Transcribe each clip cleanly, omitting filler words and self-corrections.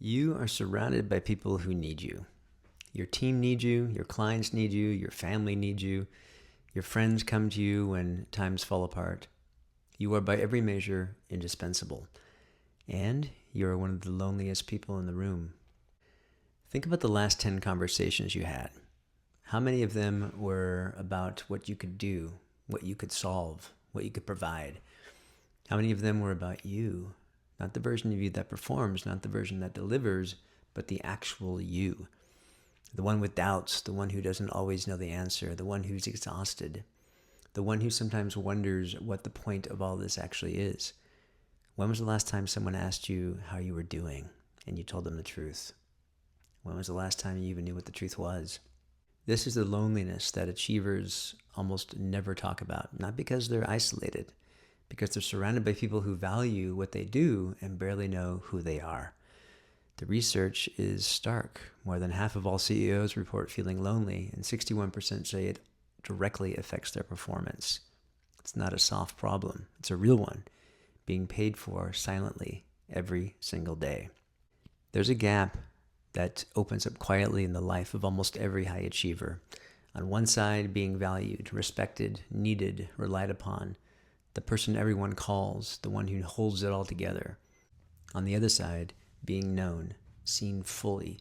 You are surrounded by people who need you. Your team needs you, your clients need you, your family needs you, your friends come to you when times fall apart. You are by every measure indispensable. And you are one of the loneliest people in the room. Think about the last 10 conversations you had. How many of them were about what you could do, what you could solve, what you could provide? How many of them were about you? Not the version of you that performs, not the version that delivers, but the actual you. The one with doubts, the one who doesn't always know the answer, the one who's exhausted, the one who sometimes wonders what the point of all this actually is. When was the last time someone asked you how you were doing and you told them the truth? When was the last time you even knew what the truth was? This is the loneliness that achievers almost never talk about, not because they're isolated, because they're surrounded by people who value what they do and barely know who they are. The research is stark. More than half of all CEOs report feeling lonely, and 61% say it directly affects their performance. It's not a soft problem. It's a real one, being paid for silently every single day. There's a gap that opens up quietly in the life of almost every high achiever. On one side, being valued, respected, needed, relied upon, the person everyone calls, the one who holds it all together. On the other side, being known, seen fully,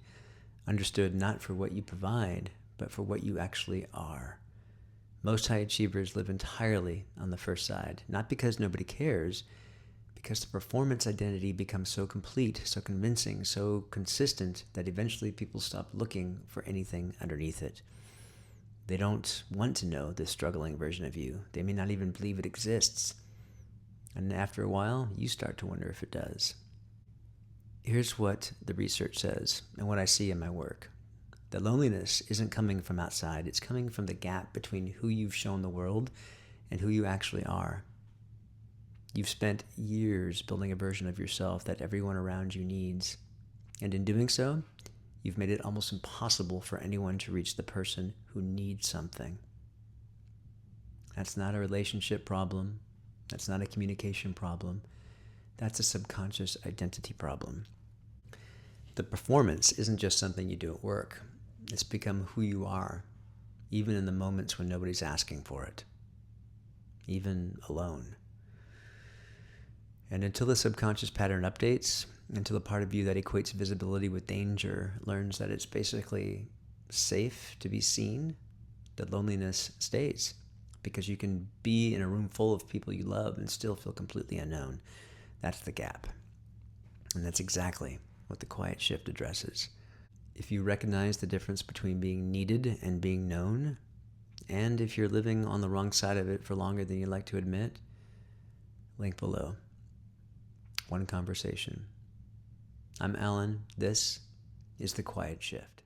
understood not for what you provide, but for what you actually are. Most high achievers live entirely on the first side, not because nobody cares, because the performance identity becomes so complete, so convincing, so consistent that eventually people stop looking for anything underneath it. They don't want to know this struggling version of you. They may not even believe it exists. And after a while, you start to wonder if it does. Here's what the research says and what I see in my work. The loneliness isn't coming from outside. It's coming from the gap between who you've shown the world and who you actually are. You've spent years building a version of yourself that everyone around you needs. And in doing so, you've made it almost impossible for anyone to reach the person who needs something. That's not a relationship problem. That's not a communication problem. That's a subconscious identity problem. The performance isn't just something you do at work. It's become who you are, even in the moments when nobody's asking for it, even alone. And until the subconscious pattern updates, until the part of you that equates visibility with danger learns that it's basically safe to be seen, the loneliness stays, because you can be in a room full of people you love and still feel completely unknown. That's the gap. And that's exactly what the quiet shift addresses. If you recognize the difference between being needed and being known, and if you're living on the wrong side of it for longer than you'd like to admit, link below. One conversation. I'm Alan. This is The Quiet Shift.